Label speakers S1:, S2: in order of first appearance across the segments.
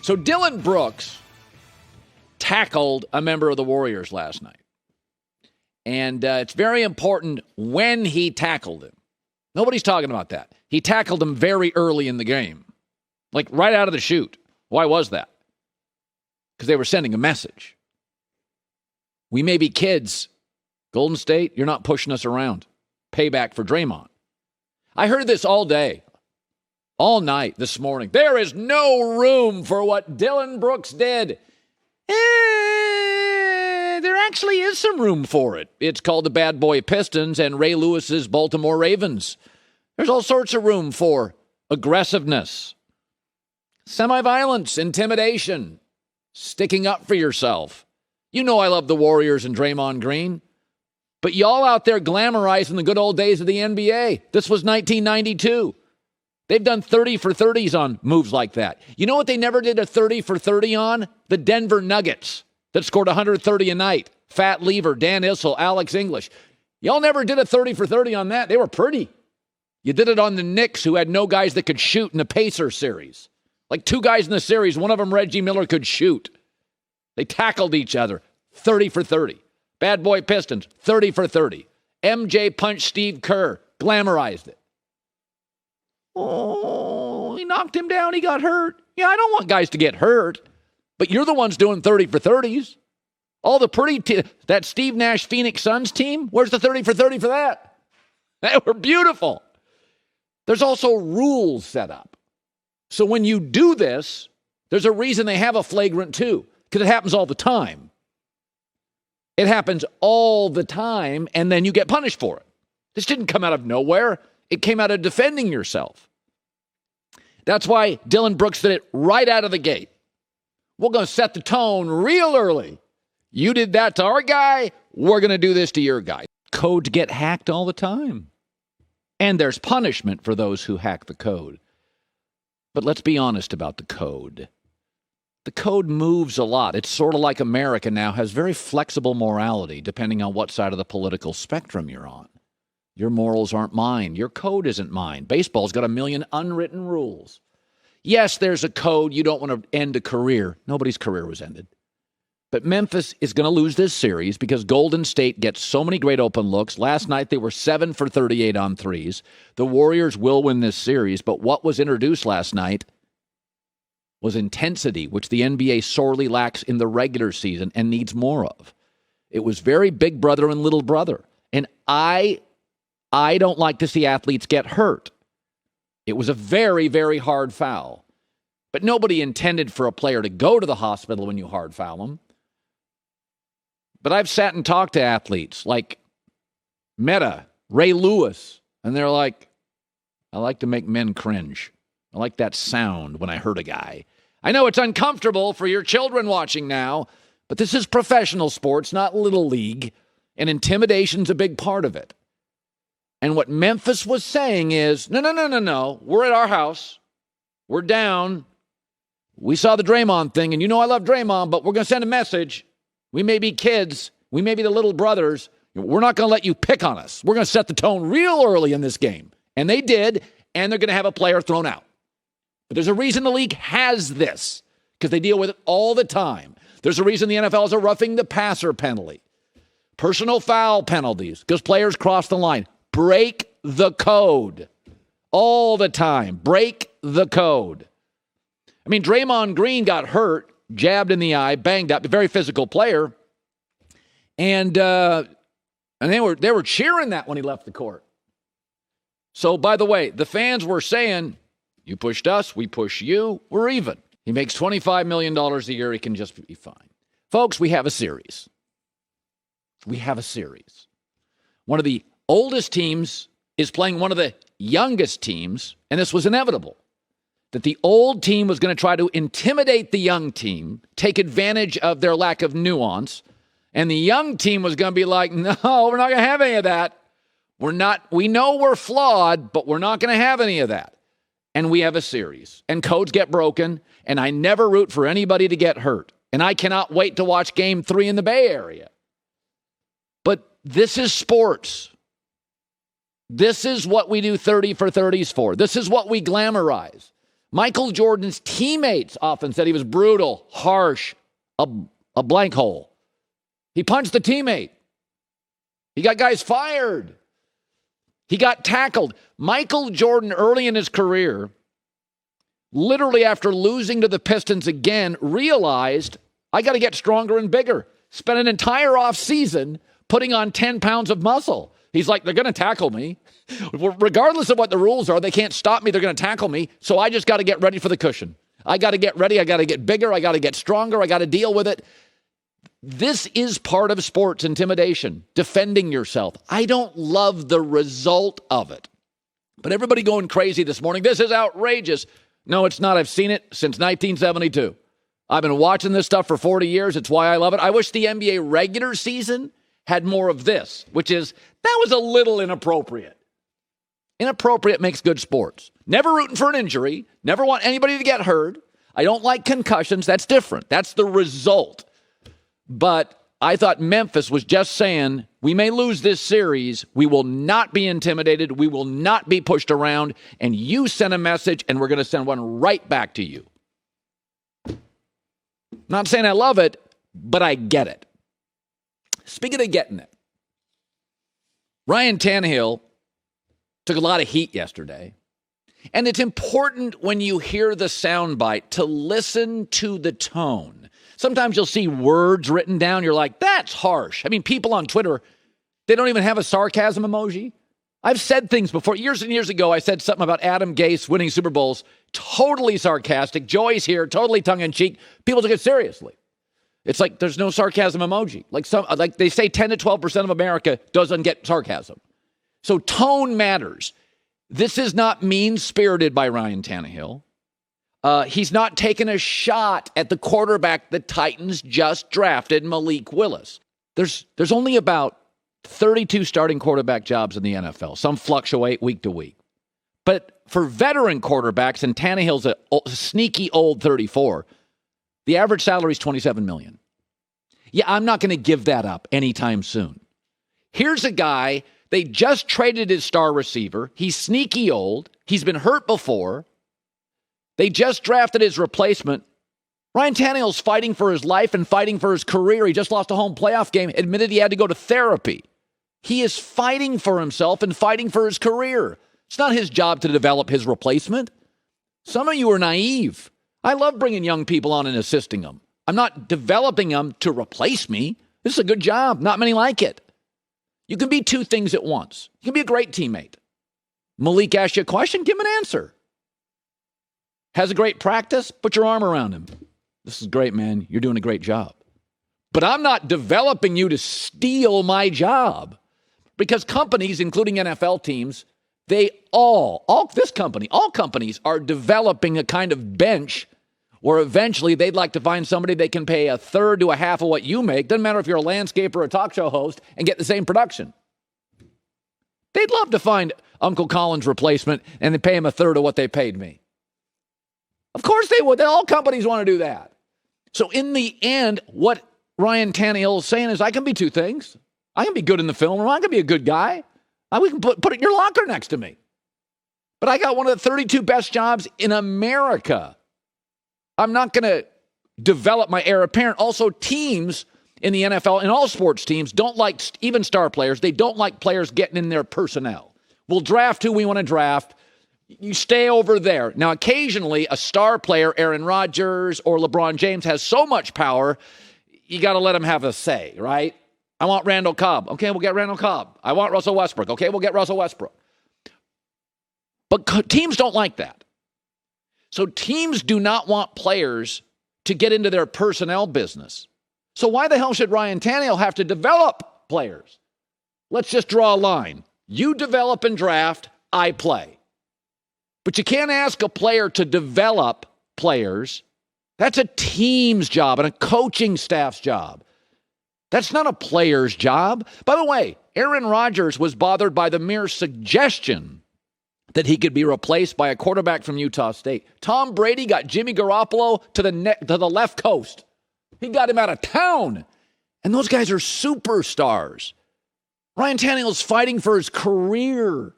S1: So Dillon Brooks tackled a member of the Warriors last night. And it's very important when he tackled him. Nobody's talking about that. He tackled him very early in the game, like right out of the chute. Why was that? Because they were sending a message. We may be kids. Golden State, you're not pushing us around. Payback for Draymond. I heard this all day, all night this morning. There is no room for what Dillon Brooks did. There actually is some room for it. It's called the Bad Boy Pistons and Ray Lewis's Baltimore Ravens. There's all sorts of room for aggressiveness, semi-violence, intimidation, sticking up for yourself. You know I love the Warriors and Draymond Green. But y'all out there glamorizing the good old days of the NBA. This was 1992. They've done 30 for 30s on moves like that. You know what they never did a 30 for 30 on? The Denver Nuggets that scored 130 a night. Fat Lever, Dan Issel, Alex English. Y'all never did a 30 for 30 on that. They were pretty. You did it on the Knicks, who had no guys that could shoot in the Pacers series. Like two guys in the series, one of them, Reggie Miller, could shoot. They tackled each other. 30 for 30. Bad Boy Pistons, 30 for 30. MJ punched Steve Kerr, glamorized it. Oh, he knocked him down. He got hurt. Yeah, I don't want guys to get hurt. But you're the ones doing 30 for 30s. All the pretty, that Steve Nash Phoenix Suns team, where's the 30 for 30 for that? They were beautiful. There's also rules set up. So when you do this, there's a reason they have a flagrant 2, because it happens all the time. It happens all the time, and then you get punished for it. This didn't come out of nowhere. It came out of defending yourself. That's why Dillon Brooks did it right out of the gate. We're going to set the tone real early. You did that to our guy. We're going to do this to your guy. Codes get hacked all the time. And there's punishment for those who hack the code. But let's be honest about the code. The code moves a lot. It's sort of like America now has very flexible morality depending on what side of the political spectrum you're on. Your morals aren't mine. Your code isn't mine. Baseball's got a million unwritten rules. Yes, there's a code. You don't want to end a career. Nobody's career was ended. But Memphis is going to lose this series because Golden State gets so many great open looks. Last night, they were 7 for 38 on threes. The Warriors will win this series, but what was introduced last night was intensity, which the NBA sorely lacks in the regular season and needs more of. It was very big brother and little brother. And I don't like to see athletes get hurt. It was a very, very hard foul. But nobody intended for a player to go to the hospital when you hard foul them. But I've sat and talked to athletes like Meta, Ray Lewis, and they're like, I like to make men cringe. I like that sound when I hurt a guy. I know it's uncomfortable for your children watching now, but this is professional sports, not little league, and intimidation's a big part of it. And what Memphis was saying is, no. We're at our house. We're down. We saw the Draymond thing, and you know I love Draymond, but we're going to send a message. We may be kids. We may be the little brothers. We're not going to let you pick on us. We're going to set the tone real early in this game. And they did, and they're going to have a player thrown out. But there's a reason the league has this, because they deal with it all the time. There's a reason the NFL has a roughing the passer penalty. Personal foul penalties, because players cross the line. Break the code all the time. Break the code. I mean, Draymond Green got hurt, jabbed in the eye, banged up, a very physical player. And they were cheering that when he left the court. So, by the way, the fans were saying, you pushed us, we push you, we're even. He makes $25 million a year, he can just be fine. Folks, we have a series. One of the oldest teams is playing one of the youngest teams, and this was inevitable. That the old team was going to try to intimidate the young team, take advantage of their lack of nuance, and the young team was going to be like, no, we're not going to have any of that. We know we're flawed, but we're not going to have any of that. And we have a series, and codes get broken, and I never root for anybody to get hurt. And I cannot wait to watch Game 3 in the Bay Area. But this is sports. This is what we do 30 for 30s for. This is what we glamorize. Michael Jordan's teammates often said he was brutal, harsh, a blank hole. He punched the teammate. He got guys fired. He got tackled. Michael Jordan, early in his career, literally after losing to the Pistons again, realized, I got to get stronger and bigger. Spent an entire offseason putting on 10 pounds of muscle. He's like, they're going to tackle me. Regardless of what the rules are, they can't stop me. They're going to tackle me. So I just got to get ready for the cushion. I got to get ready. I got to get bigger. I got to get stronger. I got to deal with it. This is part of sports intimidation, defending yourself. I don't love the result of it. But everybody going crazy this morning, this is outrageous. No, it's not. I've seen it since 1972. I've been watching this stuff for 40 years. It's why I love it. I wish the NBA regular season had more of this, which is, that was a little inappropriate. Inappropriate makes good sports. Never rooting for an injury. Never want anybody to get hurt. I don't like concussions. That's different. That's the result. But I thought Memphis was just saying, we may lose this series. We will not be intimidated. We will not be pushed around. And you sent a message, and we're going to send one right back to you. Not saying I love it, but I get it. Speaking of getting it, Ryan Tannehill took a lot of heat yesterday. And it's important when you hear the soundbite to listen to the tone. Sometimes you'll see words written down. You're like, that's harsh. I mean, people on Twitter, they don't even have a sarcasm emoji. I've said things before. Years and years ago, I said something about Adam Gase winning Super Bowls. Totally sarcastic. Joey's here, totally tongue-in-cheek. People took it seriously. It's like there's no sarcasm emoji. Like they say 10 to 12% of America doesn't get sarcasm. So tone matters. This is not mean-spirited by Ryan Tannehill. He's not taking a shot at the quarterback the Titans just drafted, Malik Willis. There's only about 32 starting quarterback jobs in the NFL. Some fluctuate week to week. But for veteran quarterbacks, and Tannehill's a sneaky old 34, the average salary is $27 million. Yeah, I'm not going to give that up anytime soon. Here's a guy, they just traded his star receiver. He's sneaky old. He's been hurt before. They just drafted his replacement. Ryan Tannehill's fighting for his life and fighting for his career. He just lost a home playoff game, admitted he had to go to therapy. He is fighting for himself and fighting for his career. It's not his job to develop his replacement. Some of you are naive. I love bringing young people on and assisting them. I'm not developing them to replace me. This is a good job. Not many like it. You can be two things at once. You can be a great teammate. Malik asks you a question, give him an answer. Has a great practice, put your arm around him. This is great, man. You're doing a great job. But I'm not developing you to steal my job. Because companies, including NFL teams, all companies are developing a kind of bench where eventually they'd like to find somebody they can pay a third to a half of what you make. Doesn't matter if you're a landscaper or a talk show host, and get the same production. They'd love to find Uncle Colin's replacement and then pay him a third of what they paid me. Of course they would. All companies want to do that. So in the end, what Ryan Tannehill is saying is, I can be two things. I can be good in the film room. I can be a good guy. We can put it in your locker next to me. But I got one of the 32 best jobs in America. I'm not going to develop my heir apparent. Also, teams in the NFL and all sports teams don't like, even star players, they don't like players getting in their personnel. We'll draft who we want to draft. You stay over there. Now, occasionally, a star player, Aaron Rodgers or LeBron James, has so much power, you got to let him have a say, right? I want Randall Cobb. Okay, we'll get Randall Cobb. I want Russell Westbrook. Okay, we'll get Russell Westbrook. But teams don't like that. So teams do not want players to get into their personnel business. So why the hell should Ryan Tannehill have to develop players? Let's just draw a line. You develop and draft, I play. But you can't ask a player to develop players. That's a team's job and a coaching staff's job. That's not a player's job. By the way, Aaron Rodgers was bothered by the mere suggestion that he could be replaced by a quarterback from Utah State. Tom Brady got Jimmy Garoppolo to the left coast. He got him out of town. And those guys are superstars. Ryan Tannehill's fighting for his career.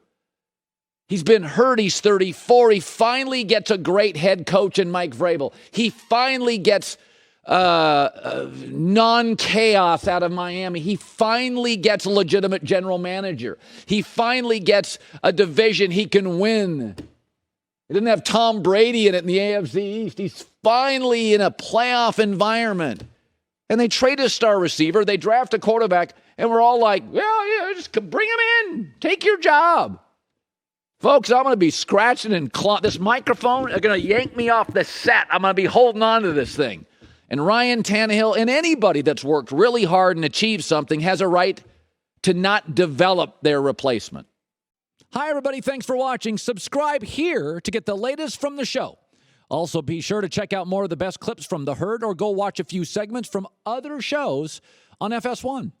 S1: He's been hurt. He's 34. He finally gets a great head coach in Mike Vrabel. He finally gets non-chaos out of Miami. He finally gets a legitimate general manager. He finally gets a division he can win. He didn't have Tom Brady in it in the AFC East. He's finally in a playoff environment. And they trade a star receiver. They draft a quarterback. And we're all like, well, yeah, just bring him in. Take your job. Folks, I'm going to be scratching and clawing. This microphone are going to yank me off the set. I'm going to be holding on to this thing. And Ryan Tannehill and anybody that's worked really hard and achieved something has a right to not develop their replacement. Hi, everybody. Thanks for watching. Subscribe here to get the latest from the show. Also, be sure to check out more of the best clips from The Herd or go watch a few segments from other shows on FS1.